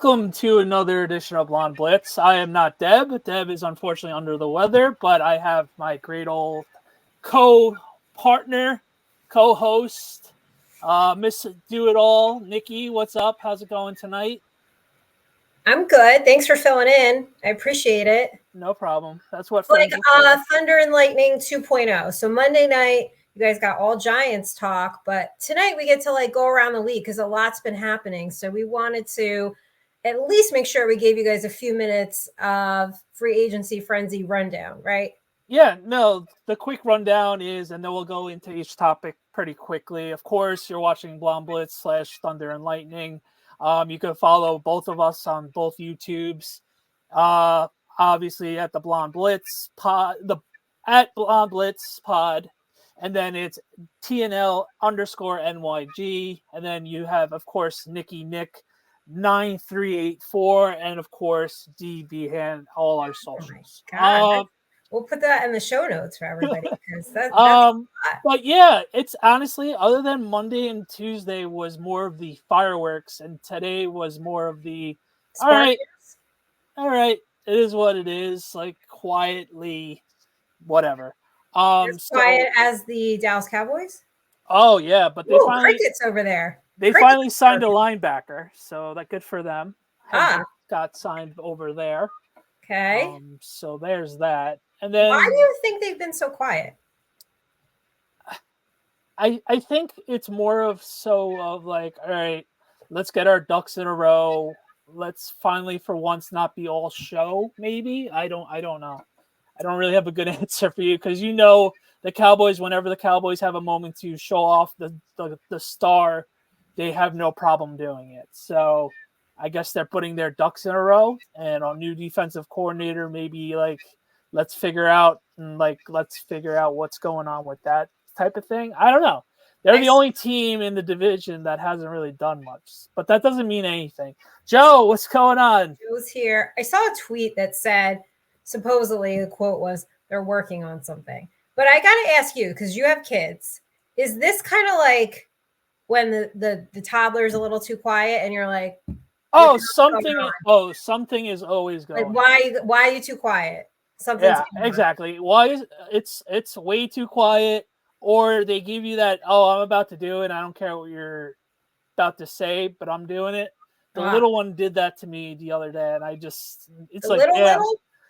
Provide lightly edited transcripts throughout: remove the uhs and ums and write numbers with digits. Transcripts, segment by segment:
Welcome to another edition of Blonde Blitz. I am not Deb. Deb is unfortunately under the weather, but I have my great old co-partner, co-host, Miss Do It All, Nikki. What's up? How's it going tonight? I'm good. Thanks for filling in. I appreciate it. No problem. That's what friends like Thunder and Lightning 2.0. So Monday night, you guys got all Giants talk, but tonight we get to like go around the league because a lot's been happening. So we wanted to at least make sure we gave you guys a few minutes of free agency frenzy rundown, right? Yeah, no, the quick rundown is, and then we'll go into each topic pretty quickly. Of course, you're watching Blonde Blitz / Thunder and Lightning. You can follow both of us on both YouTubes. Obviously at the Blonde Blitz pod, at Blonde Blitz pod, and then it's TNL_NYG, and then you have, of course, Nick 9384, and of course DBhan, all our socials. We'll put that in the show notes for everybody because that's but yeah, it's honestly, other than Monday and Tuesday was more of the fireworks, and today was more of the all right, it is what it is, like quietly, whatever. As quiet as the Dallas Cowboys. Oh yeah, but they finally crickets over there. They finally signed a linebacker, so that's good for them. Got signed over there. Okay. So there's that. And then why do you think they've been so quiet? I think it's more of like, all right, let's get our ducks in a row. Let's finally, for once, not be all show. Maybe I don't know. I don't really have a good answer for you because the Cowboys. Whenever the Cowboys have a moment to show off the star, they have no problem doing it. So I guess they're putting their ducks in a row, and a new defensive coordinator, maybe like let's figure out what's going on with that type of thing. I don't know. They're the only team in the division that hasn't really done much, but that doesn't mean anything. Joe, what's going on? Joe's here. I saw a tweet that said, supposedly the quote was, they're working on something. But I got to ask you, because you have kids, is this kind of like when the toddler's a little too quiet and you're like, something is always going on. Why are you too quiet? Exactly. Why is it's way too quiet, or they give you that, I'm about to do it, I don't care what you're about to say, but I'm doing it. The little one did that to me the other day, and it's like, damn.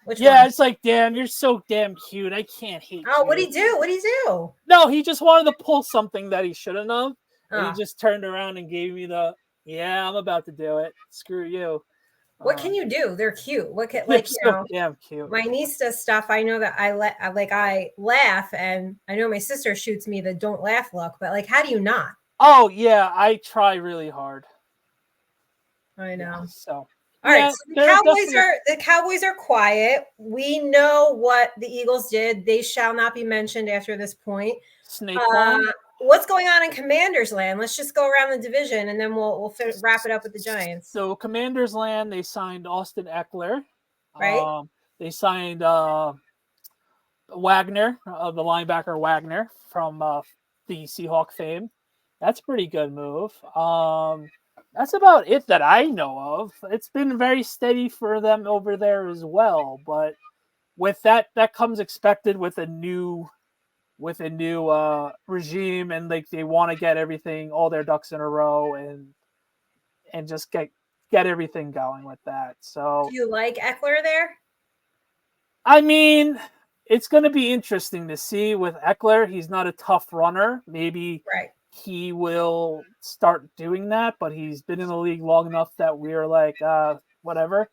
Which one? It's like, damn, you're so damn cute. I can't hate you. What'd he do? No, he just wanted to pull something that he shouldn't have. And he just turned around and gave me I'm about to do it. Screw you. What can you do? They're cute. What can damn cute. My niece does stuff. I know that I laugh, and I know my sister shoots me the don't laugh look. But like, how do you not? Oh yeah, I try really hard. I know. Yeah, so. All right, so the Cowboys are quiet. We know what the Eagles did. They shall not be mentioned after this point. What's going on in Commanders land? Let's just go around the division, and then we'll wrap it up with the Giants. So Commanders land, they signed Austin Eckler. Right. They signed Wagner, the linebacker Wagner from the Seahawk fame. That's a pretty good move. That's about it that I know of. It's been very steady for them over there as well. But with that comes expected with a new regime, and like they want to get all their ducks in a row and just get everything going with that. So do you like Eckler there? I mean, it's going to be interesting to see with Eckler. He's not a tough runner. Maybe he will start doing that, but he's been in the league long enough that we're like, whatever.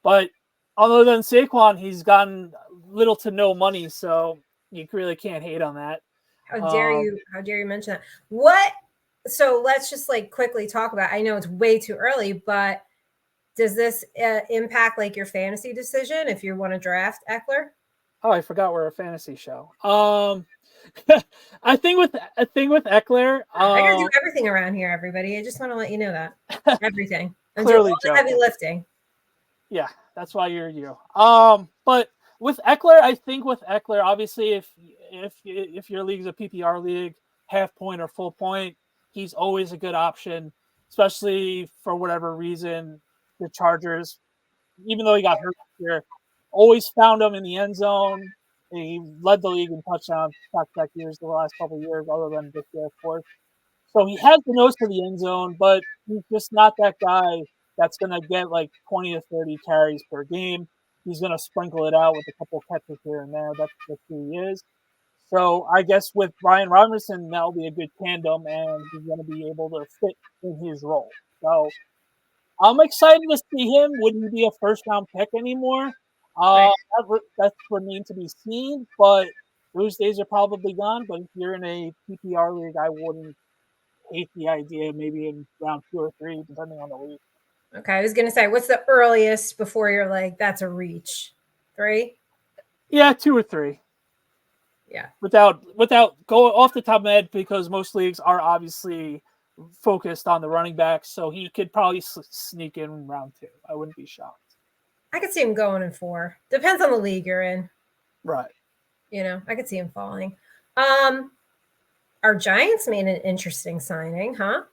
But other than Saquon, he's gotten little to no money, so you really can't hate on that. How dare you mention that? What? So let's just like quickly talk about, I know it's way too early, but does this impact like your fantasy decision if you want to draft Eckler? Oh, I forgot we're a fantasy show. I think with Eckler, I gotta do everything around here, everybody. I just want to let you know that everything. Clearly, all the heavy lifting. Yeah, that's why you're you. But with Eckler, I think with Eckler, obviously, if your league's a PPR league, half point or full point, he's always a good option, especially for whatever reason the Chargers, even though he got hurt here, always found him in the end zone. He led the league in touchdowns back years, the last couple of years, other than this year, of course. So he has the nose for the end zone, but he's just not that guy that's going to get like 20 to 30 carries per game. He's going to sprinkle it out with a couple catches here and there. That's who he is. So I guess with Brian Robinson, that'll be a good tandem, and he's going to be able to fit in his role. So I'm excited to see him. Wouldn't he be a first-round pick anymore? Right. That's remained to be seen, but those days are probably gone. But if you're in a PPR league, I wouldn't hate the idea maybe in round 2 or 3, depending on the league. Okay, I was going to say, what's the earliest before you're like, that's a reach? 3? Yeah, 2 or 3. Yeah. Without going off the top of my head, because most leagues are obviously focused on the running backs, so he could probably sneak in round 2. I wouldn't be shocked. I could see him going in 4. Depends on the league you're in. Right. You know, I could see him falling. Our Giants made an interesting signing, huh?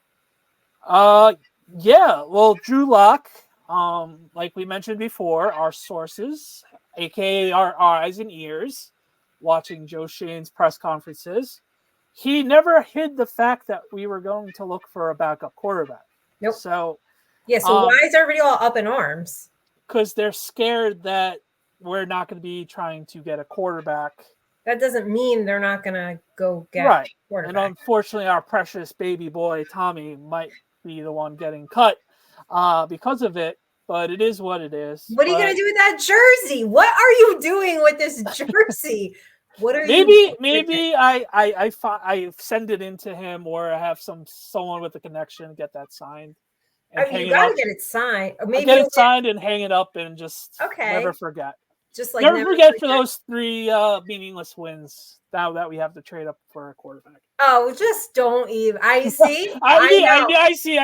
Yeah. Well, Drew Lock, like we mentioned before, our sources, aka our eyes and ears, watching Joe Shane's press conferences, he never hid the fact that we were going to look for a backup quarterback. Nope. So yeah. So why is everybody all up in arms? Because they're scared that we're not going to be trying to get a quarterback. That doesn't mean they're not going to go get right. a quarterback. And unfortunately, our precious baby boy Tommy might be the one getting cut because of it. But it is what it is. What are you going to do with that jersey? What are you doing with this jersey? What are you? Maybe I send it into him, or I have someone with a connection get that signed. I mean, you got to get it signed. Maybe get it signed and hang it up and just never forget. Just like never forget for those 3 meaningless wins. Now that we have to trade up for a quarterback. Oh, just don't even. I see. I see.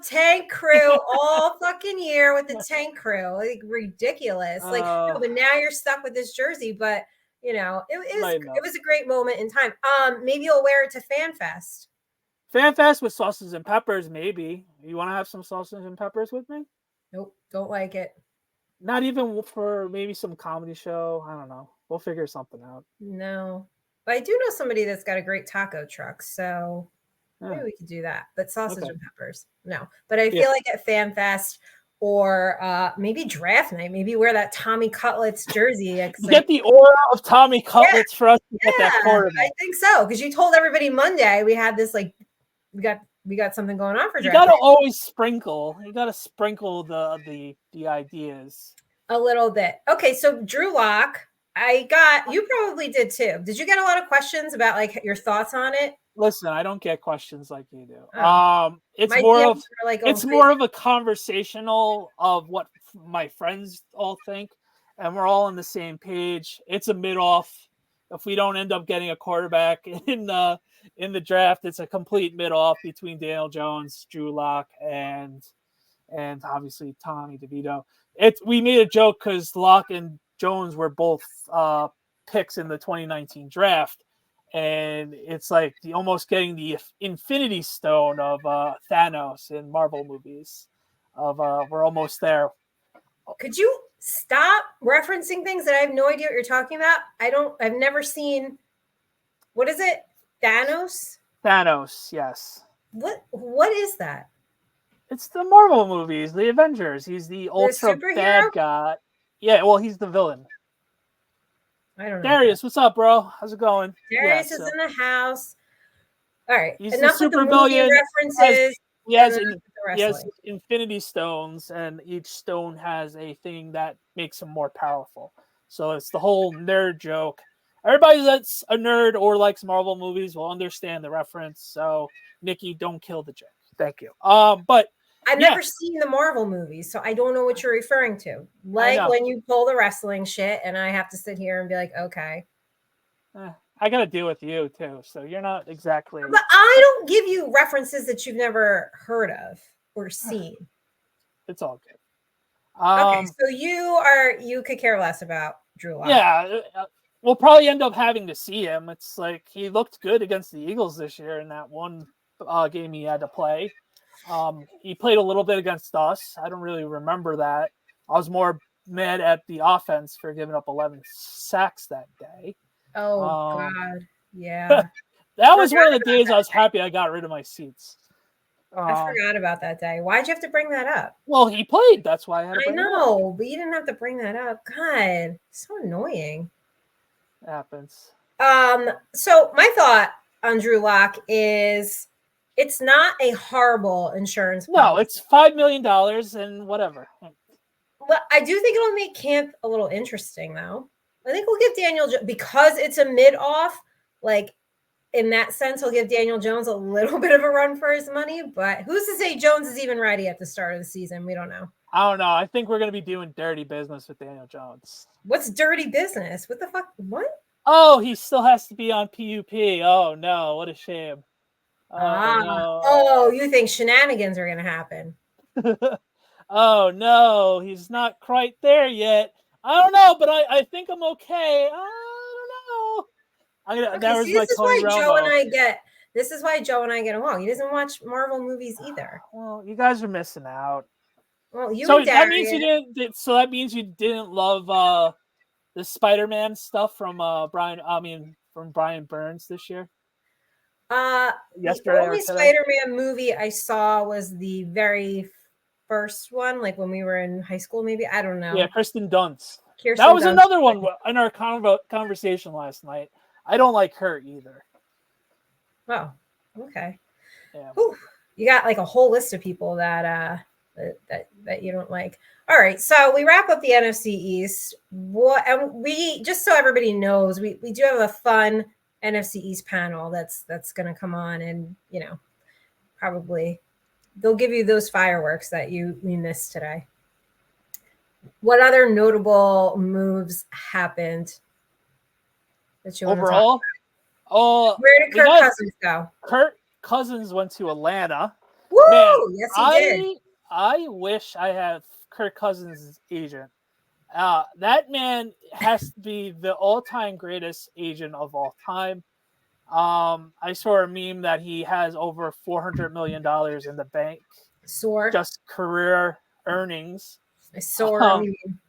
Tank crew all fucking year with the tank crew. Like ridiculous. Like, no, but now you're stuck with this jersey. But you know, it was a great moment in time. Maybe you'll wear it to FanFest. FanFest with sauces and peppers, maybe. You want to have some sauces and peppers with me? Nope, don't like it. Not even for maybe some comedy show. I don't know. We'll figure something out. No, but I do know somebody that's got a great taco truck, so maybe we could do that. But sausage and peppers, no. But I feel like at FanFest or maybe draft night, maybe wear that Tommy Cutlets jersey. Get the aura of Tommy Cutlets for us to get that quarterback. I think so, because you told everybody Monday we had this like we got something going on for draft. You gotta always sprinkle. You gotta sprinkle the ideas a little bit. Okay, so Drew Lock, you probably did too. Did you get a lot of questions about like your thoughts on it? Listen, I don't get questions like you do. It's more of a conversational of what my friends all think, and we're all on the same page. It's a mid-off. If we don't end up getting a quarterback in the draft, it's a complete mid-off between Daniel Jones, Drew Lock, and obviously Tommy DeVito. We made a joke because Lock and Jones were both picks in the 2019 draft, and it's like almost getting the Infinity Stone of Thanos in Marvel movies. We're almost there. Could you stop referencing things that I have no idea what you're talking about? I've never seen. What is it? Thanos? Thanos, yes. What is that? It's the Marvel movies, the Avengers. He's the ultra bad guy. Yeah, well, he's the villain. I don't know. Darius, what's up, bro? How's it going? Darius is in the house. All right. He's enough the with the super movie villain. references. He has Infinity Stones, and each stone has a thing that makes him more powerful. So it's the whole nerd joke. Everybody that's a nerd or likes Marvel movies will understand the reference. So, Nikki, don't kill the joke. Thank you. But I've never seen the Marvel movies, so I don't know what you're referring to. Like when you pull the wrestling shit, and I have to sit here and be like, okay. I got to deal with you too, so you're not exactly. But I don't give you references that you've never heard of or seen. It's all good. Okay, so you could care less about Drew Lock. Yeah, we'll probably end up having to see him. It's like he looked good against the Eagles this year in that one game he had to play. He played a little bit against us. I don't really remember that. I was more mad at the offense for giving up 11 sacks that day. Oh God, yeah. That was one of the days I was happy I got rid of my seats. I forgot about that day. Why'd you have to bring that up? Well, he played. That's why I had to I bring it up. know, but you didn't have to bring that up. God, so annoying. It happens. So my thought on Drew Lock is it's not a horrible insurance policy. No, it's $5 million and whatever. Well, I do think it'll make camp a little interesting, though. I think we'll give Daniel because it's a mid-off, like in that sense, he'll give Daniel Jones a little bit of a run for his money. But who's to say Jones is even ready at the start of the season? We don't know. I don't know. I think we're going to be doing dirty business with Daniel Jones. What's dirty business? What the fuck? What? Oh, he still has to be on PUP. Oh, no. What a shame. No. Oh, you think shenanigans are going to happen? Oh, no. He's not quite there yet. I don't know, but I think I'm okay. I don't know. This is why Joe and I get along. He doesn't watch Marvel movies either. Well, you guys are missing out. Well, that means you didn't. So that means you didn't love the Spider-Man stuff from Brian Burns this year. Yesterday, the only Spider-Man movie I saw was the very first one, like when we were in high school. Maybe I don't know. Yeah, Kirsten Dunst. That was another one in our conversation last night. I don't like her either. Oh, okay. Yeah. Whew. You got like a whole list of people that you don't like. All right, so we wrap up the NFC East. And we just so everybody knows, we do have a fun NFC East panel that's going to come on, and probably they'll give you those fireworks that we missed today. What other notable moves happened that you overall? Where did Kirk Cousins go? Kirk Cousins went to Atlanta. Woo! Man, yes, he did. I wish I had Kirk Cousins' agent. That man has to be the all-time greatest agent of all time. I saw a meme that he has over $400 million in the bank. Just career earnings. I saw a meme.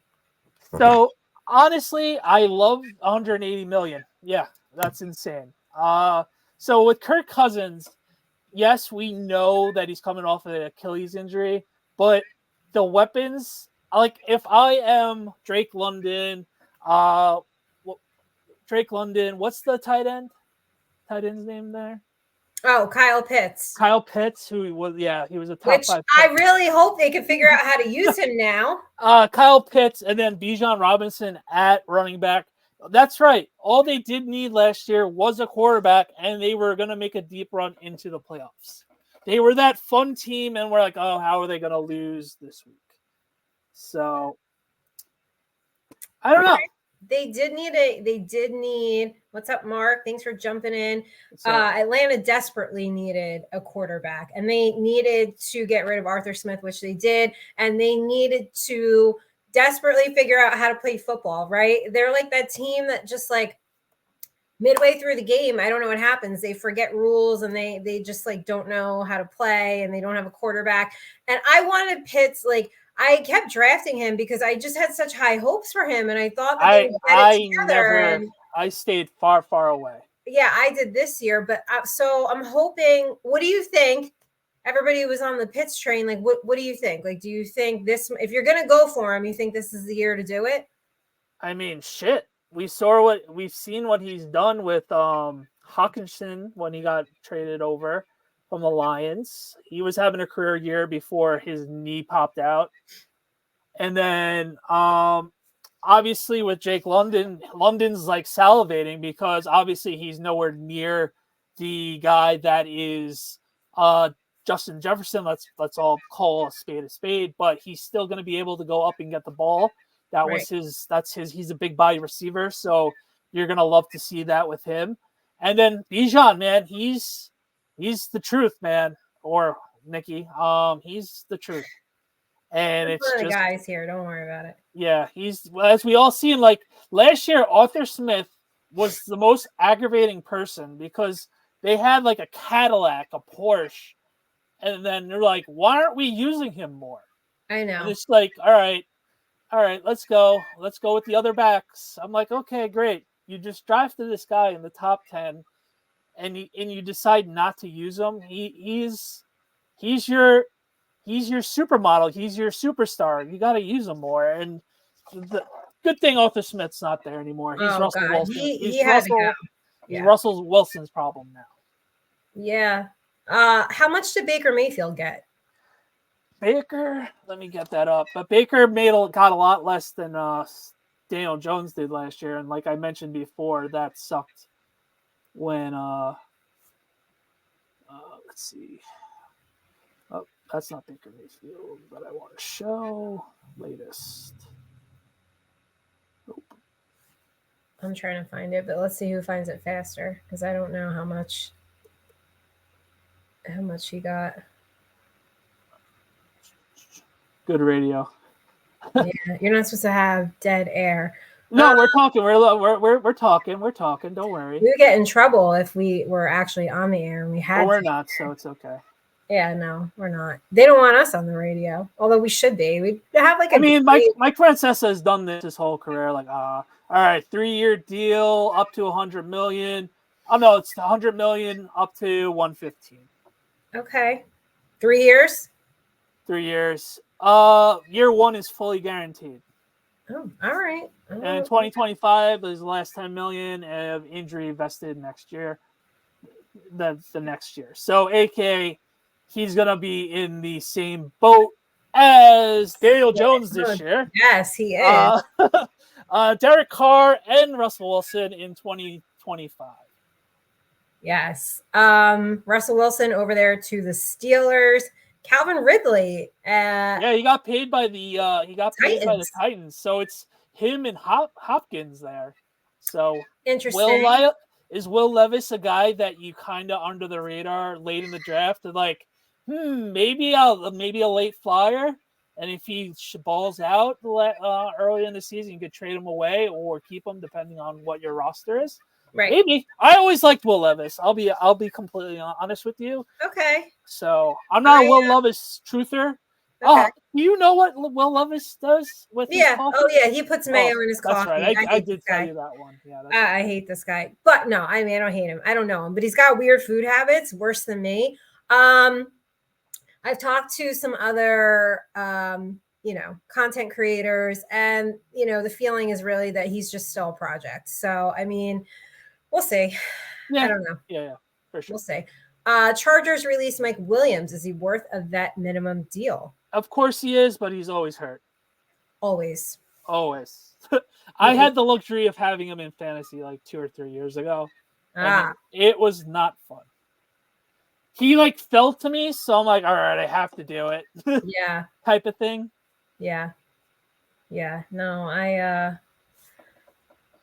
So honestly, I love 180 million. Yeah, that's insane. So with Kirk Cousins, yes, we know that he's coming off of an Achilles injury, but the weapons, like if I am Drake London, what's the tight end? Tight end's name there? Oh, Kyle Pitts. Kyle Pitts, he was a top 5. I really hope they can figure out how to use him now. Kyle Pitts and then Bijan Robinson at running back. That's right. All they did need last year was a quarterback, and they were going to make a deep run into the playoffs. They were that fun team, and we're like, oh, how are they going to lose this week? So, I don't know. They did need. What's up, Mark? Thanks for jumping in. Atlanta desperately needed a quarterback, and they needed to get rid of Arthur Smith, which they did, and they needed to desperately figure out how to play football, right? They're like that team that just like midway through the game, I don't know what happens. They forget rules and they just like don't know how to play, and they don't have a quarterback. And I wanted Pitts, like I kept drafting him because I just had such high hopes for him, and I thought that they would get it together. I stayed far, far away. Yeah, I did this year, but so I'm hoping. What do you think? Everybody was on the Pitts train. Like, what do you think? Like, do you think this, if you're going to go for him, you think this is the year to do it? I mean, shit. We've seen what he's done with Hawkinson when he got traded over from the Lions. He was having a career year before his knee popped out. And then obviously with Jake London's like salivating because obviously he's nowhere near the guy that is Justin Jefferson. Let's all call a spade, but he's still going to be able to go up and get the ball. He's a big body receiver, so you're going to love to see that with him. And then Bijan, man, he's the truth, man. Or Nikki, he's the truth. And it's just the guys here, don't worry about it. Yeah, as we all seen, like last year, Arthur Smith was the most aggravating person because they had like a Cadillac, a Porsche, And then they're like, why aren't we using him more? I know. And it's like, all right, let's go with the other backs. I'm like, okay, great. You just drafted this guy in the top 10, and you decide not to use him. He's your supermodel. He's your superstar. You got to use him more. And the good thing Arthur Smith's not there anymore. He's Russell God. Wilson. He He's had to go. He's Russell Wilson's problem now. Yeah. How much did Baker Mayfield get? Baker, let me get that up. But Baker got a lot less than Daniel Jones did last year, and like I mentioned before, that sucked. When let's see, oh, that's not Baker Mayfield, but I want to show latest. Nope. I'm trying to find it, but let's see who finds it faster because I don't know how much he got. Good radio. Yeah, you're not supposed to have dead air. No, we're talking. We're talking. We're talking. Don't worry. We would get in trouble if we were actually on the air and we had. But we're not, so it's okay. Yeah, no, we're not. They don't want us on the radio, although we should be. We have like. Mike Francesa has done this his whole career. Like, all right, 3-year deal up to $100 million. Oh no, it's $100 million up to $115. Okay, 3 years. 3 years. Year 1 is fully guaranteed. Oh, all right. And 2025 is the last $10 million of injury vested next year. The next year. So, AKA, he's gonna be in the same boat as Daniel Jones this year. Yes, he is. Derek Carr and Russell Wilson in 2025. Yes. Russell Wilson over there to the Steelers. Calvin Ridley. He got paid by the Titans. So it's him and Hopkins there. So interesting. Is Will Levis a guy that you kind of under the radar late in the draft? Like, maybe a late flyer, and if he balls out early in the season, you could trade him away or keep him depending on what your roster is. Right. Maybe. I always liked Will Levis. I'll be completely honest with you. Okay. So I'm not a Will Levis truther. Okay. Do you know what Will Levis does with his coffee? Oh yeah, he puts mayo in his coffee. That's right. I did tell you that one. Yeah. I hate this guy, but no, I don't hate him. I don't know him, but he's got weird food habits, worse than me. I've talked to some other content creators, and the feeling is really that he's just still a project. So we'll see. Yeah. I don't know. Yeah, for sure. We'll see. Chargers released Mike Williams. Is he worth a vet minimum deal? Of course he is, but he's always hurt. Always. I had the luxury of having him in fantasy like 2 or 3 years ago. And it was not fun. He fell to me, so I'm like, all right, I have to do it. Yeah. Type of thing. Yeah. Yeah. No,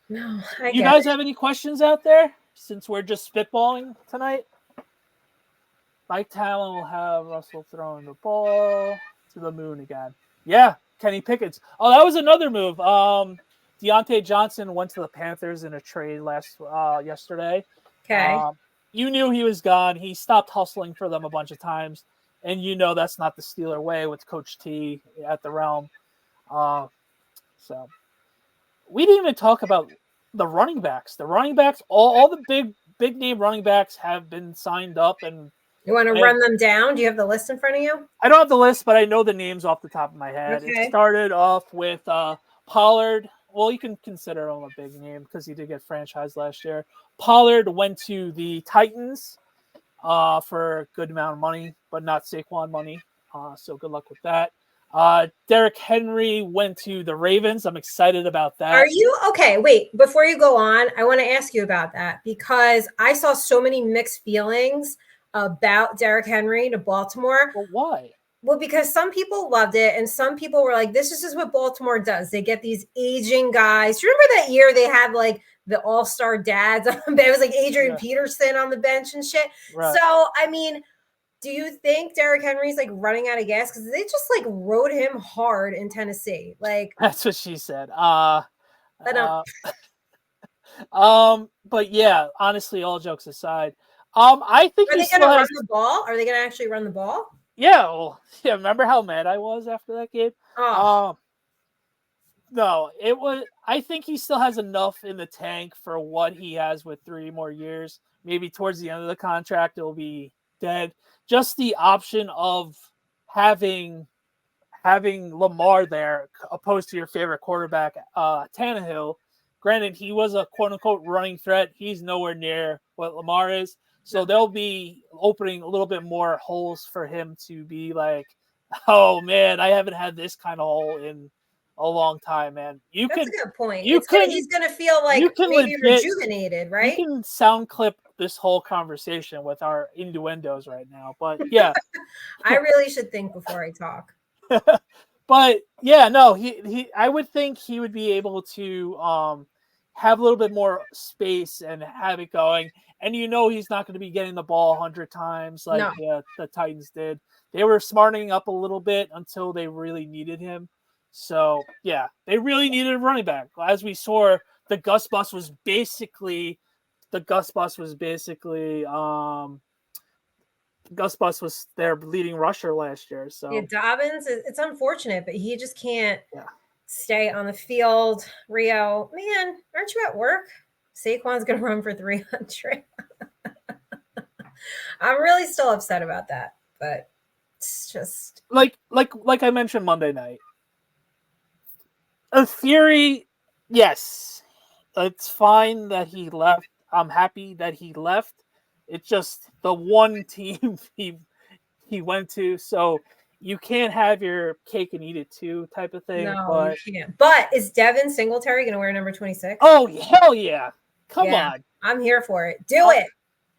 you guys have any questions out there since we're just spitballing tonight? Mike Talon will have Russell throwing the ball to the moon again. Yeah, Kenny Pickett's. Oh, that was another move. Deontay Johnson went to the Panthers in a trade yesterday. Okay. You knew he was gone. He stopped hustling for them a bunch of times. And that's not the Steeler way with Coach T at the Realm. So we didn't even talk about the running backs. The running backs, all the big name running backs have been signed up. And you want to run them down? Do you have the list in front of you? I don't have the list, but I know the names off the top of my head. Okay. It started off with Pollard. Well, you can consider him a big name because he did get franchised last year. Pollard went to the Titans for a good amount of money, but not Saquon money. So good luck with that. Derrick Henry went to the Ravens. I'm excited about that. Are you okay? Wait, before you go on, I want to ask you about that because I saw so many mixed feelings about Derrick Henry to Baltimore. Well, why? Well, because some people loved it and some people were like, this is just what Baltimore does. They get these aging guys. Do you remember that year they had the all-star dads? It was like Adrian Peterson on the bench and shit. Right. So, do you think Derrick Henry's running out of gas? Because they just rode him hard in Tennessee. That's what she said. But yeah, honestly, all jokes aside, I think are they going to run the ball? Are they going to actually run the ball? Yeah, well, yeah. Remember how mad I was after that game? Oh, No, it was. I think he still has enough in the tank for what he has with 3 more years. Maybe towards the end of the contract, it'll be dead. Just the option of having Lamar there opposed to your favorite quarterback, Tannehill. Granted, he was a quote unquote running threat. He's nowhere near what Lamar is. So they'll be opening a little bit more holes for him to be like, oh man, I haven't had this kind of hole in a long time, man. that's a good point. You can He's gonna feel like maybe rejuvenated, right? You can sound clip this whole conversation with our innuendos right now, but yeah. I really should think before I talk. But yeah, no, he I would think he would be able to have a little bit more space and have it going. And he's not going to be getting the ball 100 times like the Titans did. They were smartening up a little bit until they really needed him. So yeah, they really needed a running back. As we saw, the Gus Bus was basically Gus Bus was their leading rusher last year. So yeah, Dobbins, it's unfortunate, but he just can't stay on the field. Rio, man, aren't you at work? Saquon's gonna run for 300. I'm really still upset about that, but it's just like I mentioned Monday night. A theory, yes, it's fine that he left. I'm happy that he left. It's just the one team he went to, so you can't have your cake and eat it too type of thing. No, you can't. But is Devin Singletary going to wear number 26? Oh, hell yeah. Come on. I'm here for it. Do it.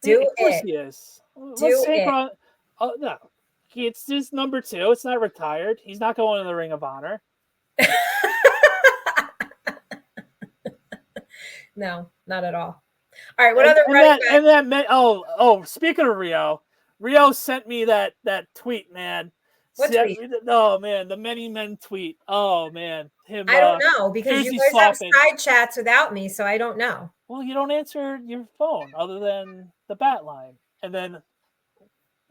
Do Of course it. he is. Do it. Oh, no. It's just number 2. It's not retired. He's not going to the Ring of Honor. No, not at all. All right, what other running back? Speaking of Rio sent me that tweet, man. What tweet? Oh man, the many men tweet. Oh man, him. I don't know because you guys have side chats without me, so I don't know. Well, you don't answer your phone other than the bat line, and then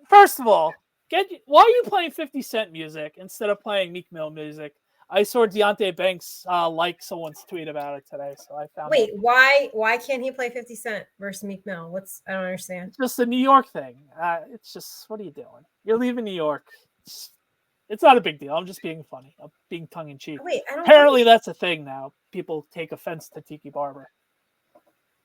first of all, why are you playing 50 Cent music instead of playing Meek Mill music? I saw Deontay Banks like someone's tweet about it today, so I found. Wait, why can't he play 50 Cent versus Meek Mill? I don't understand. It's just a New York thing. It's just, what are you doing? You're leaving New York. It's not a big deal. I'm just being funny. I'm being tongue in cheek. Wait, apparently that's a thing now. People take offense to Tiki Barber.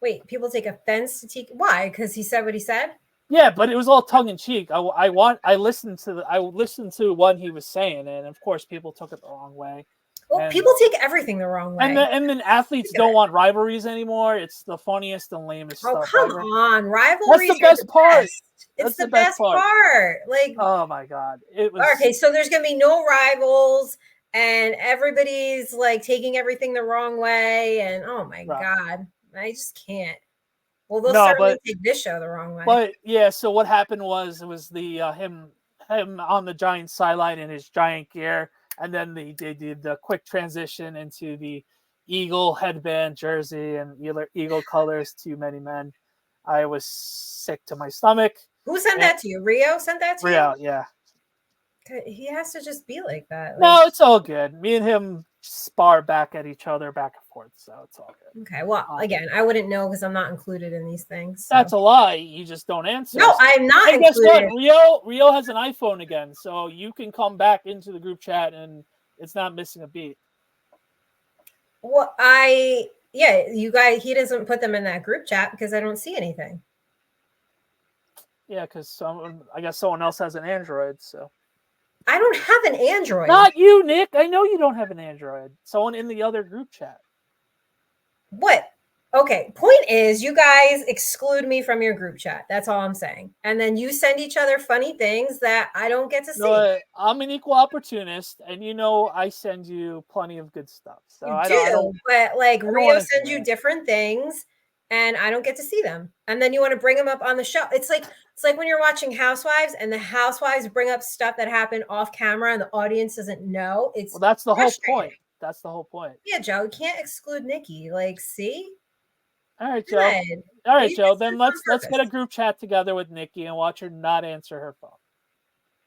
Wait, people take offense to Tiki? Why? Because he said what he said? Yeah, but it was all tongue in cheek. I listened to what he was saying, and of course, people took it the wrong way. Well, people take everything the wrong way. And then athletes don't want rivalries anymore. It's the funniest and lamest stuff. Oh, come on. Rivalries That's the best part. It's the best part. Like, oh my God. It was okay, so there's gonna be no rivals and everybody's like taking everything the wrong way, and oh my God. I just can't. Well, they'll certainly take this show the wrong way. But yeah, so what happened was it was the him on the Giants sideline in his Giant gear, and then they did the quick transition into the Eagle headband jersey and Eagle colors. Too many men. I was sick to my stomach. Who sent that to you? Rio sent that to you? Rio, yeah. He has to just be like that. No, it's all good. Me and him spar back at each other back and forth, so it's all good. Okay, well, again, I wouldn't know because I'm not included in these things. So. That's a lie. You just don't answer. No, I'm not included. Guess what? Rio has an iPhone again, so you can come back into the group chat and it's not missing a beat. Well, you guys, he doesn't put them in that group chat because I don't see anything. Yeah, because I guess someone else has an Android, so. I don't have an Android. Not you, Nick. I know you don't have an Android. Someone in the other group chat. What? Okay. Point is, you guys exclude me from your group chat. That's all I'm saying. And then you send each other funny things that I don't get to see. No, I'm an equal opportunist, and I send you plenty of good stuff. So but like Rio sends you different things, and I don't get to see them. And then you want to bring them up on the show. It's like when you're watching Housewives and the housewives bring up stuff that happened off camera and the audience doesn't know. Well, that's the whole point. That's the whole point. Yeah, Joe, you can't exclude Nikki. Like, see? All right, Joe. All right, Joe. Then let's get a group chat together with Nikki and watch her not answer her phone.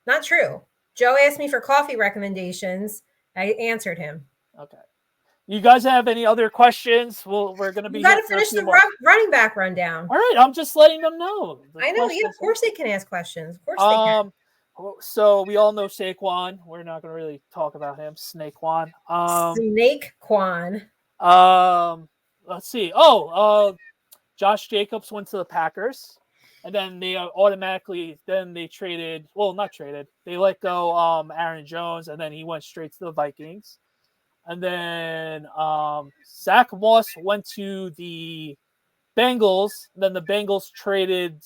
Not true. Joe asked me for coffee recommendations. I answered him. Okay. You guys have any other questions? We're going to be You got here to for a finish few the more. running back rundown. All right, I'm just letting them know. I know. Yeah, of course they can ask questions. Of course they can. So we all know Saquon. We're not going to really talk about him. Snakewan. Snake Quan. Let's see. Josh Jacobs went to the Packers, and then they they traded. Well, not traded. They let go Aaron Jones, and then he went straight to the Vikings. And then Zach Moss went to the Bengals. Then the Bengals traded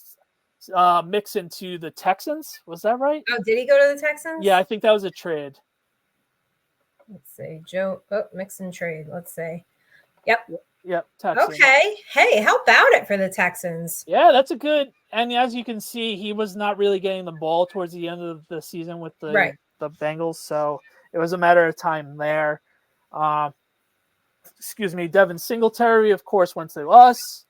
Mixon to the Texans. Was that right? Oh, did he go to the Texans? Yeah, I think that was a trade. Let's see. Joe, Mixon trade. Let's see. Yep, Texans. Okay. Hey, how about it for the Texans? Yeah, that's a good. And as you can see, he was not really getting the ball towards the end of the season with the Bengals, so it was a matter of time there. Devin Singletary, of course, went to us.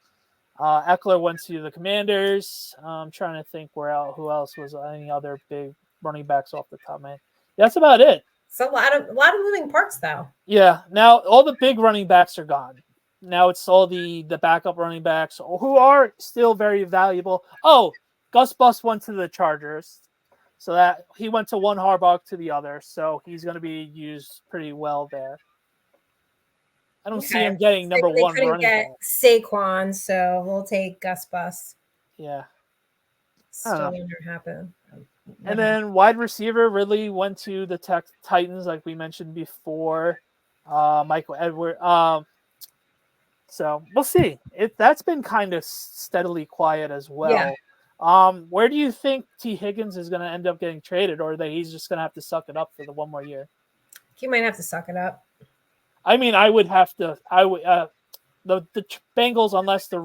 Eckler went to the Commanders. I'm trying to think who else was any other big running backs off the top, man. That's about it. It's a lot of moving parts, though. Yeah. Now all the big running backs are gone. Now it's all the backup running backs who are still very valuable. Oh, Gus Bus went to the Chargers, so that he went to one Harbaugh to the other, so he's going to be used pretty well there. I don't see him getting number one running back. Saquon, so we'll take Gus Bus. Yeah. Still never happened. And then wide receiver Ridley went to the Titans, like we mentioned before. Michael Edward. So we'll see. That's been kind of steadily quiet as well. Yeah. Where do you think T. Higgins is going to end up getting traded, or that he's just going to have to suck it up for the one more year? He might have to suck it up. I mean, I would have to. I would. The Bengals, unless the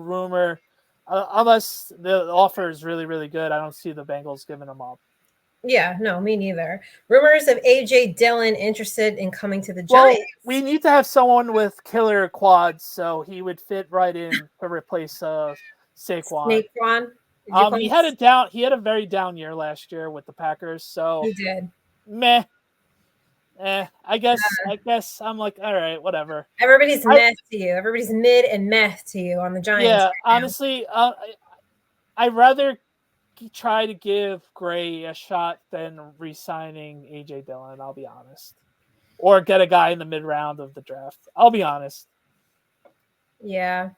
offer is really, really good, I don't see the Bengals giving them up. Yeah, no, me neither. Rumors of A.J. Dillon interested in coming to the Giants. Well, we need to have someone with killer quads, so he would fit right in to replace Saquon. He had a very down year last year with the Packers, so he did. Meh. I guess I'm like, all right, whatever. Everybody's meh to you. Everybody's mid and meh to you on the Giants. Yeah, honestly, I'd rather try to give Gray a shot than re-signing A.J. Dillon, I'll be honest. Or get a guy in the mid-round of the draft. I'll be honest. Yeah,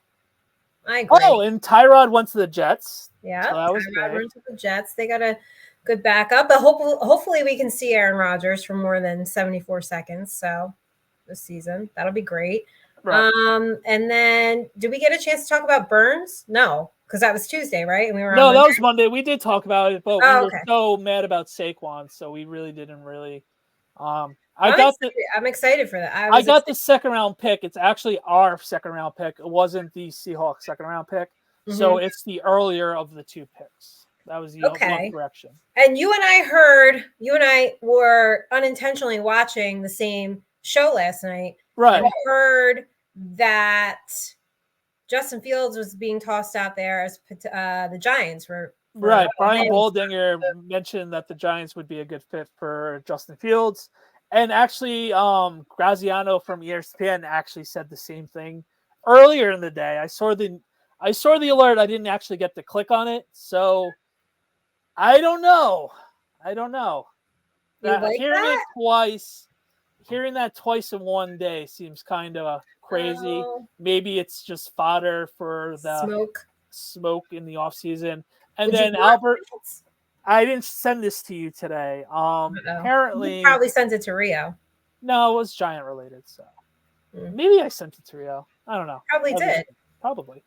I agree. Oh, and Tyrod went to the Jets. Yeah, so that was Tyrod went to the Jets. They got a good backup, but hopefully we can see Aaron Rodgers for more than 74 seconds. So this season, that'll be great. Right. And then, did we get a chance to talk about Burns? No, because that was Tuesday, right? And we were that was Monday. We did talk about it, but we were so mad about Saquon, so we really didn't really. I'm excited for that. I got the second round pick. It's actually our second round pick. It wasn't the Seahawks second round pick, so it's the earlier of the two picks. That was the one correction. And you and I were unintentionally watching the same show last night. Right. I heard that Justin Fields was being tossed out there as the Giants were. Right. Brian Baldinger mentioned that the Giants would be a good fit for Justin Fields. And actually, Graziano from ESPN actually said the same thing earlier in the day. I saw the alert. I didn't actually get to click on it, so I don't know. Hearing that twice in one day seems kind of crazy. Maybe it's just fodder for the smoke in the off season. And then Albert, I didn't send this to you today. Apparently, you probably sent it to Rio. No, it was Giant related. So maybe I sent it to Rio. I don't know. Probably did. Probably.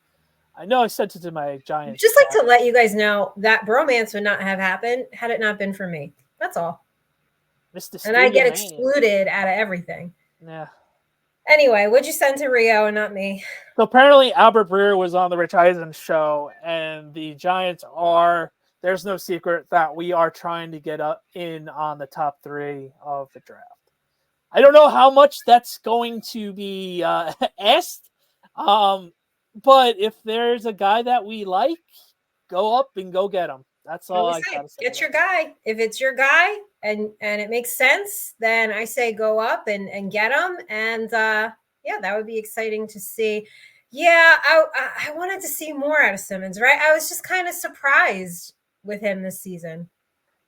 I know I sent it to my Giants. Just like to let you guys know that bromance would not have happened had it not been for me. That's all. And I get excluded out of everything. Yeah. Anyway, what'd you send to Rio and not me? So apparently Albert Breer was on the Rich Eisen show, and the Giants there's no secret that we are trying to get in on the top 3 of the draft. I don't know how much that's going to be asked, but if there's a guy that we like, go up and go get him. That's What all we I say, gotta say. get your guy. If it's your guy and it makes sense, then I say go up and get him. And yeah, that would be exciting to see. Yeah, I wanted to see more out of Simmons, right? I was just kind of surprised with him this season.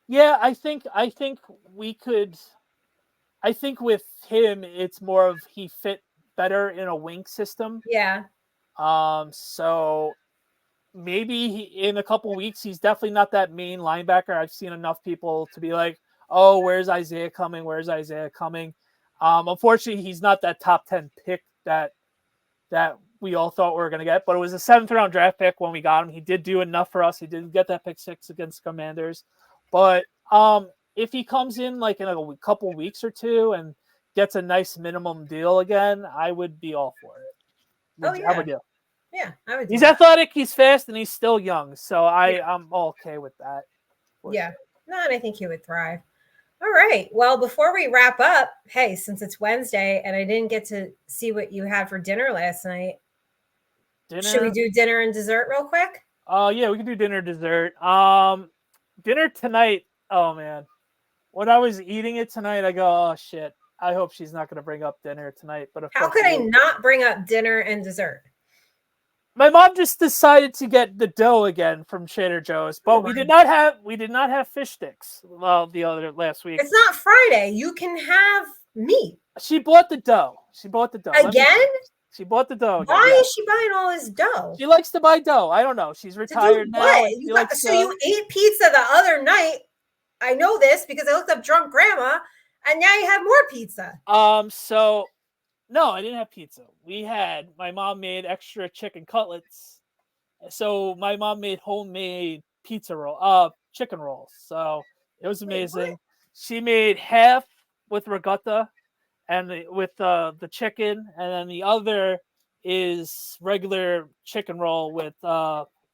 Yeah, I think we could. I think with him, it's more of he fit better in a wing system. Yeah. So maybe in a couple weeks, he's definitely not that main linebacker. I've seen enough people to be like, "Oh, where's Isaiah coming? Where's Isaiah coming?" Unfortunately, he's not that top 10 pick that we all thought we were going to get. But it was a 7th-round draft pick when we got him. He did do enough for us. He did get that pick 6 against Commanders. But if he comes in like in a couple weeks or two and gets a nice minimum deal again, I would be all for it. Oh, How yeah. about you? Yeah, I would do He's that. athletic, he's fast, and he's still young. So I'm okay with that. Yeah. No, and I think he would thrive. All right. Well, before we wrap up, hey, since it's Wednesday and I didn't get to see what you had for dinner last night, should we Dinner? do dinner and dessert real quick? Oh, yeah, we can do dinner, dessert. Dinner tonight. Oh, man. When I was eating it tonight, I go, oh, shit. I hope she's not going to bring up dinner tonight. But of How course could she I did. not bring up dinner and dessert? My mom just decided to get the dough again from Trader Joe's, but we did not have fish sticks. Well, the other last week. It's not Friday. You can have meat. She bought the dough. Again? She bought the dough again. Why Yeah. is she buying all this dough? She likes to buy dough. I don't know. She's retired now. And So you ate pizza the other night. I know this because I looked up drunk grandma, and now you have more pizza. So no, I didn't have pizza. My mom made extra chicken cutlets. So my mom made homemade chicken rolls. So it was amazing. She made half with regatta and with the chicken, and then the other is regular chicken roll with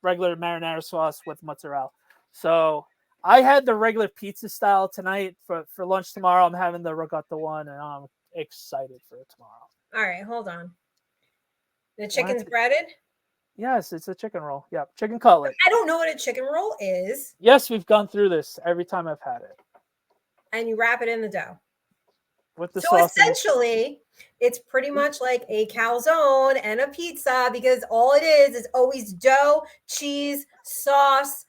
regular marinara sauce with mozzarella. So I had the regular pizza style tonight for lunch tomorrow. I'm having the regatta one, and I'm excited for it tomorrow. All right, hold on. The chicken's breaded? Yes, it's a chicken roll. Yeah, chicken cutlet. I don't know what a chicken roll is. Yes, we've gone through this every time I've had it. And you wrap it in the dough. With the so sauce. Essentially, it's pretty much like a calzone and a pizza because all it is always dough, cheese, sauce.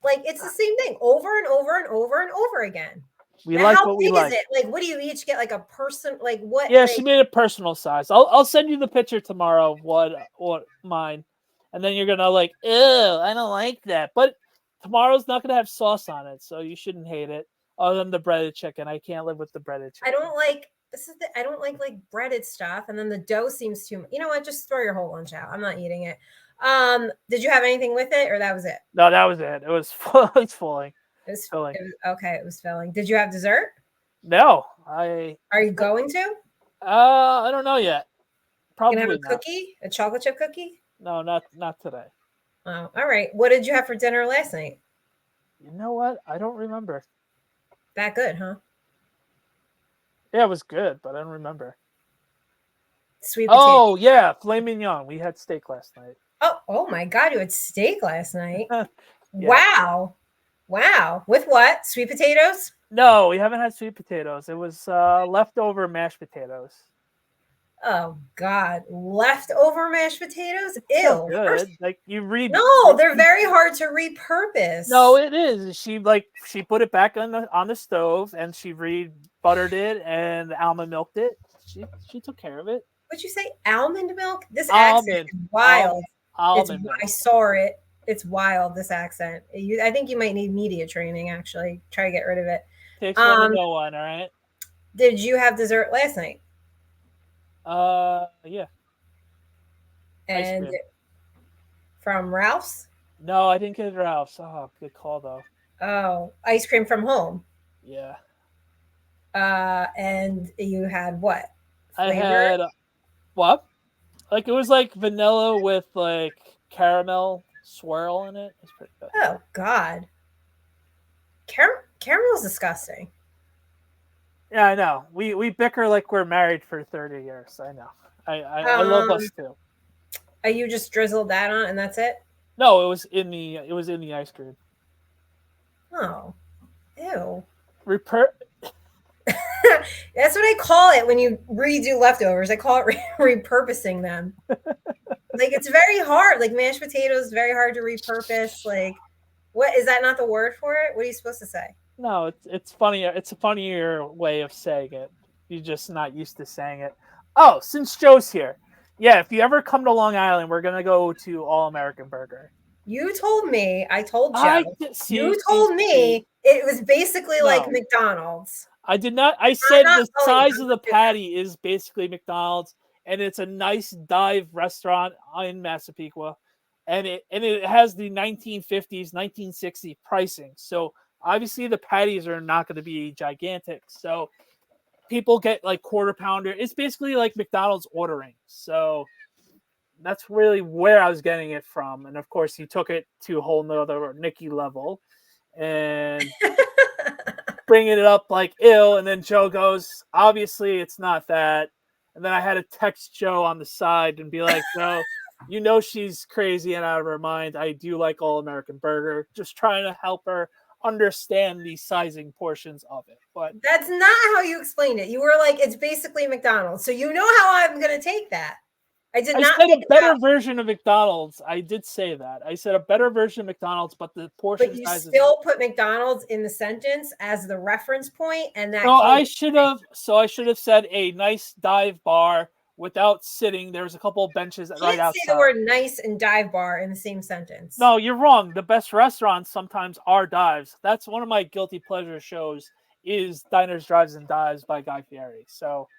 Like it's the same thing over and over and over and over again. We now, like how what big we like. Is it? Like, what do you each get? Like a person? Like what? Yeah, like, she made it personal size. I'll send you the picture tomorrow of what mine, and then you're gonna like, ew, I don't like that. But tomorrow's not gonna have sauce on it, so you shouldn't hate it. Other than the breaded chicken, I can't live with the breaded chicken. I don't like breaded stuff, and then the dough seems too. You know what? Just throw your whole lunch out. I'm not eating it. Did you have anything with it, or that was it? No, that was it. It was it's filling. It was filling. It was filling. Did you have dessert? No, Are you going to? I don't know yet. Probably you gonna have a cookie, a chocolate chip cookie? No, not today. Oh, all right. What did you have for dinner last night? You know what? I don't remember. That good, huh? Yeah, it was good, but I don't remember. Sweet potato. Oh yeah, filet mignon. We had steak last night. Oh my God! You had steak last night. Yeah. Wow. With what? Sweet potatoes? No, we haven't had sweet potatoes. It was leftover mashed potatoes. Oh God, leftover mashed potatoes? Ew. Good. Like you read. No, they're very hard to repurpose. No, it is. She put it back on the stove and she buttered it and almond milked it. She took care of it. What'd you say? Almond milk? This accent is wild. Almond milk. I saw it. It's wild, this accent. I think you might need media training, actually. Try to get rid of it. Takes one to know one, all right? Did you have dessert last night? Yeah. And from Ralph's? No, I didn't get Ralph's. Oh, good call, though. Oh, ice cream from home? Yeah. And you had what? Flavor? I had, what? Like, it was like vanilla with, like, caramel swirl in it. It's pretty good. Oh God, caramel's disgusting. Yeah, I know. We bicker like we're married for 30 years. I know. I love us too. You just drizzled that on and that's it? No, it was in the ice cream. Oh, ew. That's what I call it when you redo leftovers. I call it repurposing them. Like it's very hard. Like mashed potatoes, very hard to repurpose. Like, what is that? Not the word for it? What are you supposed to say? No, it's funnier. It's a funnier way of saying it. You're just not used to saying it. Oh, since Joe's here, yeah. If you ever come to Long Island, we're gonna go to All American Burger. You told me. I told I Joe. see, You see, told see. me it was basically like No, McDonald's. I did not. I I'm said not the telling you. size I'm of the not doing that. patty is basically McDonald's, and it's a nice dive restaurant in Massapequa, and it has the 1950s, 1960 pricing. So obviously the patties are not going to be gigantic. So people get like quarter pounder. It's basically like McDonald's ordering. So that's really where I was getting it from. And of course, he took it to a whole nother Nikki level and bringing it up like ill. And then Joe goes, obviously, it's not that. And then I had to text Joe on the side and be like, Joe, you know she's crazy and out of her mind. I do like All American Burger. Just trying to help her understand the sizing portions of it. But That's not how you explained it. You were like, it's basically McDonald's. So you know how I'm going to take that. I did I not said think a better about, version of McDonald's. I did say that. I said a better version of McDonald's, but the but portion you size is not. still put McDonald's in the sentence as the reference point, and So that came. I should have said a nice dive bar without sitting. There's a couple of benches right Can't say the outside. word nice and dive bar in the same sentence. No, you're wrong. The best restaurants sometimes are dives. That's one of my guilty pleasure shows is Diners, Drives, and Dives by Guy Fieri. So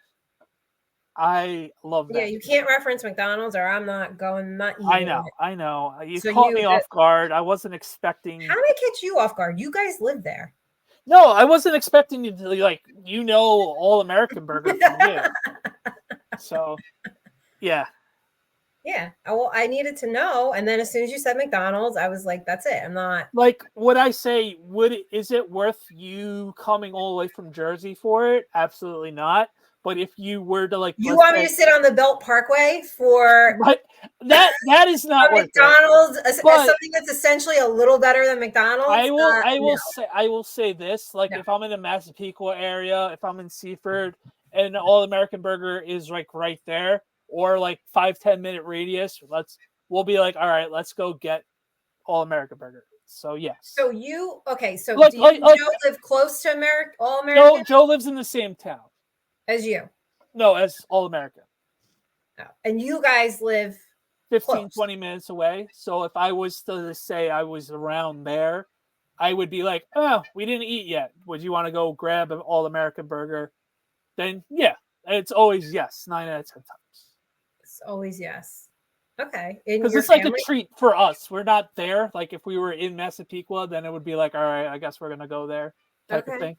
I love Yeah, that. you can't reference McDonald's or I'm not going, not eating I know, it. I know. You So caught me off guard. I wasn't how expecting. did I catch you off guard? You guys live there. No, I wasn't expecting you to like All American Burger from you. So yeah, Yeah. Well, I needed to know. And then as soon as you said McDonald's, I was like, that's it. I'm not. like would I say is it worth you coming all the way from Jersey for it? Absolutely not. But if you were to like, You let's want me say, to sit on the Belt Parkway for but that is not a worth it. McDonald's as But something that's essentially a little better than McDonald's? No, I will say this: like no. if I'm in the Massapequa area, if I'm in Seaford, and All American Burger is like right there, or like 5-10 minute radius, we'll be like, all right, let's go get All American Burger. So yes. So you okay? So Like do you and like Joe live close to All American Joe lives in the same town. as you? No, as All American. Oh. And you guys live 15, close. 20 minutes away. So if I was to say I was around there, I would be like, oh, we didn't eat yet. Would you want to go grab an All American Burger? Then yeah, it's always yes, 9 out of 10 times. It's always yes. Okay. In Because your it's like a family? treat for us. We're not there. Like if we were in Massapequa, then it would be like, all right, I guess we're gonna go there, type of Okay. thing.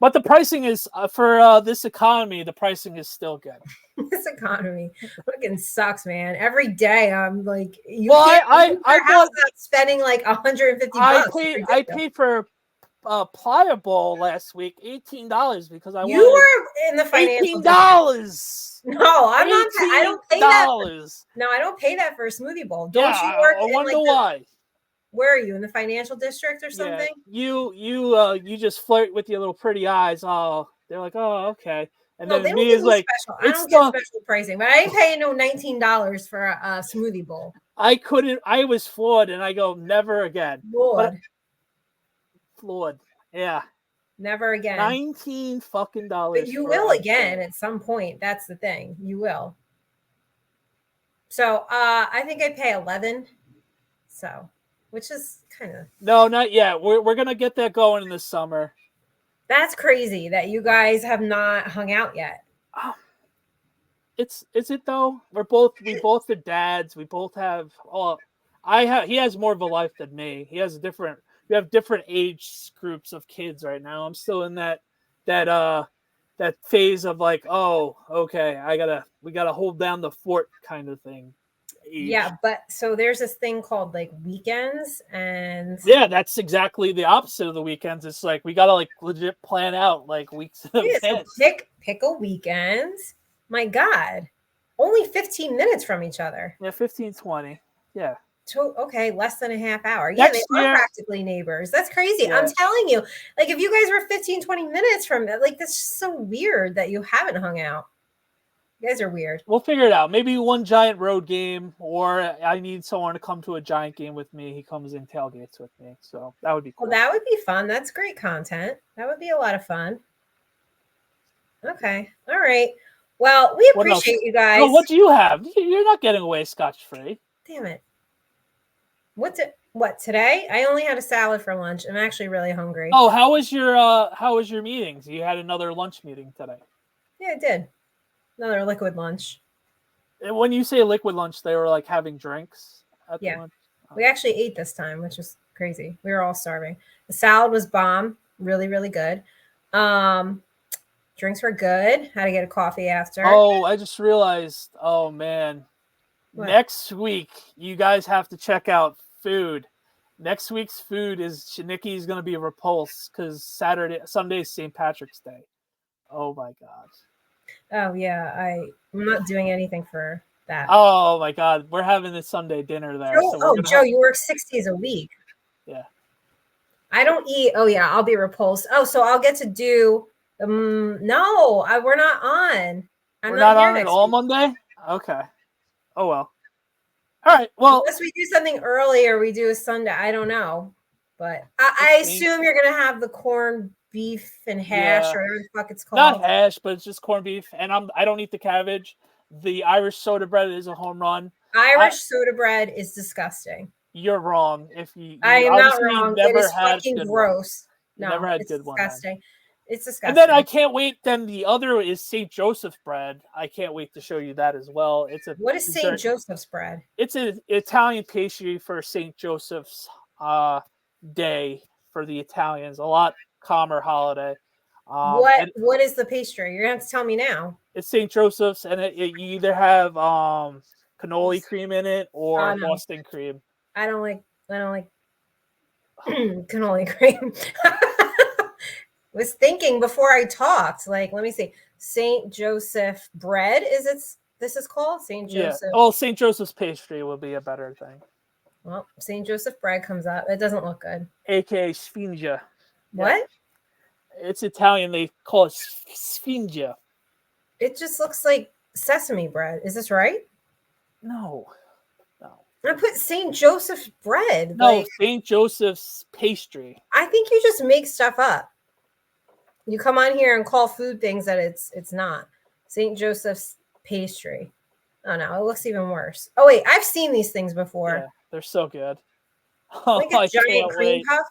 But the pricing is for this economy. The pricing is still good. This economy fucking sucks, man. Every day I'm like, you Well, can't leave I your house bought. without spending like $150. I It's paid. I ridiculous. paid for Pliable last week, $18 because I You wanted were in the financial $18. No, I'm not. I don't pay that. No, I don't pay that for a smoothie bowl. Don't Yeah, you work I in wonder like why. where are you in the financial district or Yeah, something? you just flirt with your little pretty eyes. Oh, they're like, oh, okay, and No, then they don't me give is me like, special. I it's don't get the special pricing, but I ain't paying no $19 for a smoothie bowl. I couldn't. I was floored, and I go never again. But Lord, floored. Yeah, never again. $19 fucking dollars. But you will again at some point. That's the thing. You will. So I think I pay 11. So, which is kind of No, not yet. We're gonna get that going in the summer. that's crazy that you guys have not hung out yet. Is it though? We both are dads. We both have. Oh, he has more of a life than me. We have different age groups of kids right now. I'm still in that phase of like, oh, okay, we gotta hold down the fort kind of thing. Age. Yeah, but so there's this thing called like weekends, and yeah, that's exactly the opposite of the weekends. It's like we gotta like legit plan out like weeks in advance. So pick a weekend. My God, only 15 minutes from each other. Yeah, 15, 20. Yeah. Okay, less than a half hour. Yeah, Next they are year, practically neighbors. That's crazy. yeah. I'm telling you, like if you guys were 15, 20 minutes from it, like that's just so weird that you haven't hung out. You guys are weird. We'll figure it out. Maybe one giant road game, or I need someone to come to a giant game with me. He comes in tailgates with me. So that would be cool. Well, that would be fun. That's great content. That would be a lot of fun. Okay. All right. Well, we appreciate you guys. No, what do you have? You're not getting away scotch-free. Damn it. What today? I only had a salad for lunch. I'm actually really hungry. Oh, how was your meetings? You had another lunch meeting today. Yeah, I did. Another liquid lunch. And when you say liquid lunch, they were like having drinks at the lunch. We actually ate this time, which was crazy. We were all starving. The salad was bomb, really, really good. Drinks were good. Had to get a coffee after. Oh, I just realized. Oh man, What? Next week you guys have to check out food. Next week's food is Nikki's going to be repulsed because Sunday is St. Patrick's Day. Oh my god. Oh yeah, I'm not doing anything for that. Oh my god, we're having a Sunday dinner there. Joe, you work 6 days a week. Yeah. I don't eat. Oh yeah, I'll be repulsed. Oh, so I'll get to do. No, we're not on. We're not on at all Monday. Okay. Oh well. All right. Well, unless we do something earlier, we do a Sunday. I don't know, but I assume you're gonna have the corned beef and hash or whatever the fuck it's called. Not hash, but it's just corned beef, and I don't eat the cabbage. The Irish soda bread is a home run. Irish soda bread is disgusting. You're wrong. I am not wrong. It is fucking gross. No, never had it's good disgusting. One. It's disgusting. And then I can't wait. Then the other is St. Joseph's bread. I can't wait to show you that as well. What is St. Joseph's bread? It's an Italian pastry for St. Joseph's Day for the Italians. A lot calmer holiday. What is the pastry? You're gonna have to tell me now. It's St. Joseph's, and you either have cannoli cream in it or Boston cream. I don't like cannoli cream. Was thinking before I talked. Like, let me see. St. Joseph bread this is called St. Joseph. Yeah. Well, St. Joseph's pastry would be a better thing. Well, St. Joseph bread comes up. It doesn't look good. AKA Sfingia. What? Yeah. It's Italian. They call it Sfingia. It just looks like sesame bread. Is this right? No. I put St. Joseph's bread. No, St. Joseph's pastry. I think you just make stuff up. You come on here and call food things that it's not. St. Joseph's pastry. Oh no, it looks even worse. Oh wait, I've seen these things before. Yeah, they're so good. Like a giant cream puff.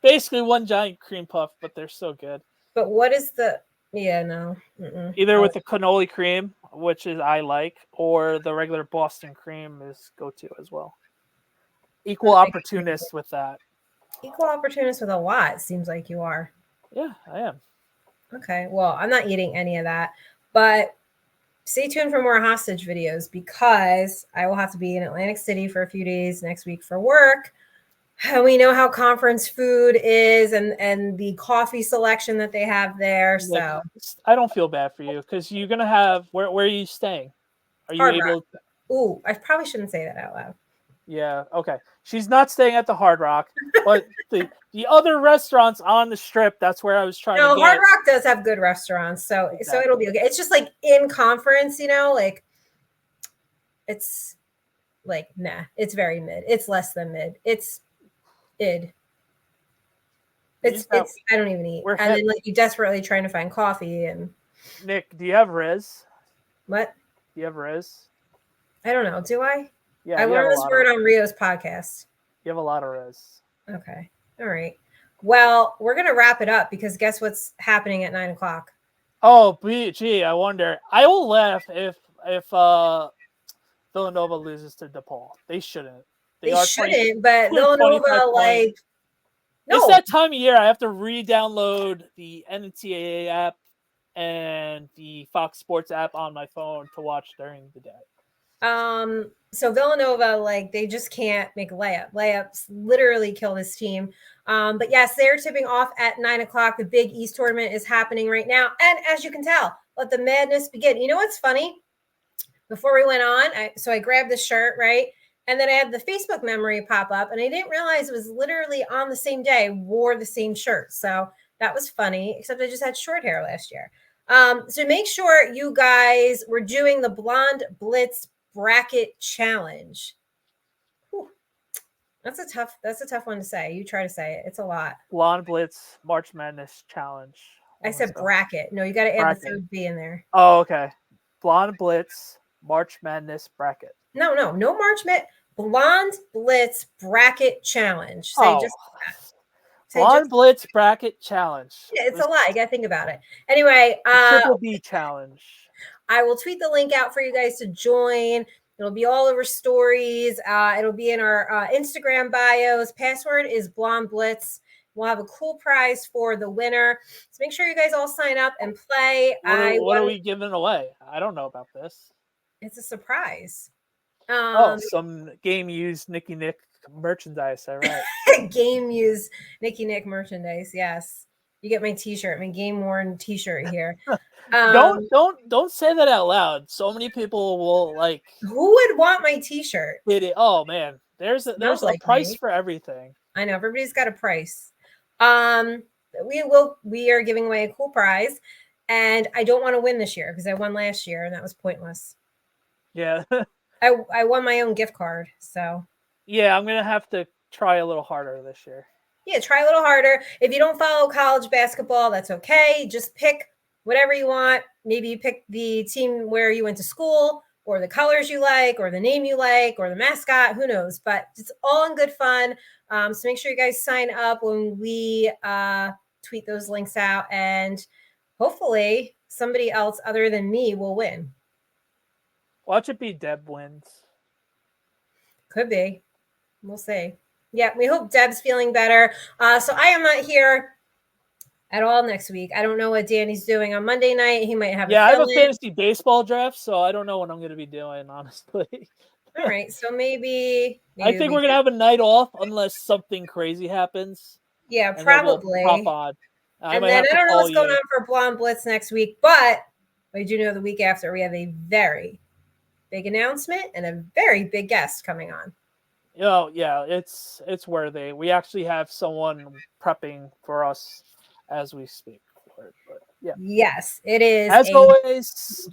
Basically one giant cream puff, but they're so good. But what is the? Yeah, no. Either with the cannoli cream, which is I like, or the regular Boston cream is go-to as well. Equal opportunist with that. Equal opportunist with a lot. Seems like you are. Yeah, I am. Okay, well, I'm not eating any of that, but stay tuned for more hostage videos because I will have to be in Atlantic City for a few days next week for work. We know how conference food is and the coffee selection that they have there. So I don't feel bad for you because you're gonna have where are you staying? Are you Hard able? Rock. Ooh, I probably shouldn't say that out loud. Yeah, okay. She's not staying at the Hard Rock, but the other restaurants on the strip, that's where I was trying to get. Hard Rock does have good restaurants, so it'll be okay. It's just like in conference, like it's like it's very mid. It's less than mid. It's id. It's I don't even eat. And then like you desperately trying to find coffee and Nick, do you have Riz? What? Do you have Riz? I don't know. Do I? Yeah, I learned this word on Rio's podcast. You have a lot of Riz. Okay. All right. Well, we're gonna wrap it up because guess what's happening at 9:00? Oh, gee, I wonder. I will laugh if Villanova loses to DePaul. They shouldn't. They shouldn't, but Villanova like no. It's that time of year. I have to re-download the NCAA app and the Fox Sports app on my phone to watch during the day. So Villanova, like they just can't make a layup. Layups literally kill this team. But yes, they're tipping off at 9:00. The Big East tournament is happening right now. And as you can tell, let the madness begin. You know what's funny? Before we went on, I grabbed the shirt, right? And then I had the Facebook memory pop up, and I didn't realize it was literally on the same day, wore the same shirt. So that was funny, except I just had short hair last year. So make sure you guys were doing the Blonde Blitz bracket challenge. Whew. That's a tough one to say. You try to say it. It's a lot. Blonde Blitz March Madness Challenge. I said bracket. No, you got to add the third B in there. Oh, okay. Blonde Blitz March Madness bracket. No March Madness. Blonde Blitz bracket challenge. Say just that. Blonde Blitz bracket challenge. Yeah, it's a lot. You got to think about it. Anyway, Triple B challenge. I will tweet the link out for you guys to join. It'll be all over stories. It'll be in our Instagram bios. Password is Blonde Blitz. We'll have a cool prize for the winner. So make sure you guys all sign up and play. What are we giving away? I don't know about this. It's a surprise. Some game used Nikki Nick merchandise. All right. Game used Nikki Nick merchandise. Yes. You get my t-shirt, my game worn t-shirt here. Don't say that out loud. So many people will like. Who would want my t-shirt? Oh man, there's a price for everything. I know everybody's got a price. We are giving away a cool prize, and I don't want to win this year because I won last year and that was pointless. Yeah. I won my own gift card, so yeah, I'm gonna have to try a little harder this year. Yeah, try a little harder. If you don't follow college basketball, that's okay. Just pick whatever you want. Maybe you pick the team where you went to school, or the colors you like, or the name you like, or the mascot. Who knows? But it's all in good fun. So make sure you guys sign up when we tweet those links out, and hopefully somebody else other than me will win. Watch it be Deb wins. Could be. We'll see. Yeah, we hope Deb's feeling better. So I am not here at all next week. I don't know what Danny's doing on Monday night. He might have I have a fantasy baseball draft, so I don't know what I'm going to be doing, honestly. All right, so maybe I think we're going to have a night off unless something crazy happens. Yeah, probably. We'll pop on. And then I don't know what's going on for Blonde Blitz next week, but I do know the week after we have a very big announcement and a very big guest coming on. Oh, yeah, it's worthy. We actually have someone prepping for us as we speak. But yeah. Yes, it is. As always,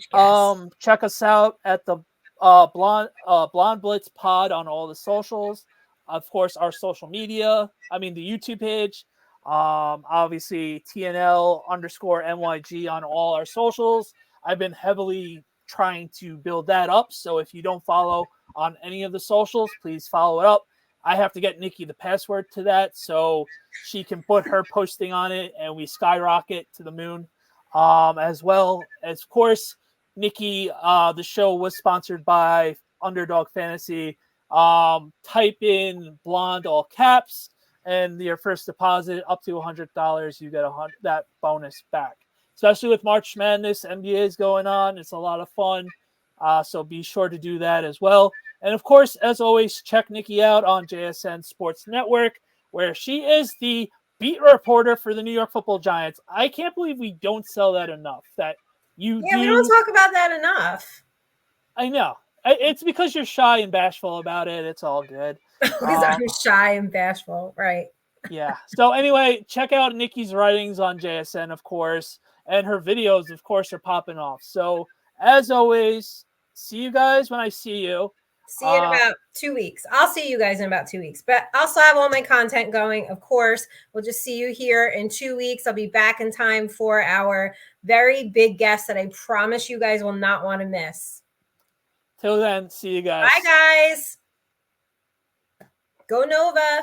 check us out at the Blonde Blitz Pod on all the socials. Of course, our social media. I mean, the YouTube page. Obviously, TNL_NYG on all our socials. I've been heavily trying to build that up. So if you don't follow on any of the socials, please follow it up. I have to get Nikki the password to that so she can put her posting on it and we skyrocket to the moon. As well as, of course, Nikki, the show was sponsored by Underdog Fantasy. Type in Blonde all caps and your first deposit up to $100, you get that bonus back. Especially with March Madness, NBA is going on. It's a lot of fun. So be sure to do that as well. And of course, as always, check Nikki out on JSN Sports Network, where she is the beat reporter for the New York Football Giants. I can't believe we don't sell that enough. We don't talk about that enough. I know. It's because you're shy and bashful about it. It's all good. Because I'm shy and bashful, right? Yeah. So anyway, check out Nikki's writings on JSN, of course, and her videos, of course, are popping off. So as always, see you guys when I see you. See you in about 2 weeks. I'll see you guys in about 2 weeks. But I'll still have all my content going, of course. We'll just see you here in 2 weeks. I'll be back in time for our very big guest that I promise you guys will not want to miss. Till then, see you guys. Bye, guys. Go Nova.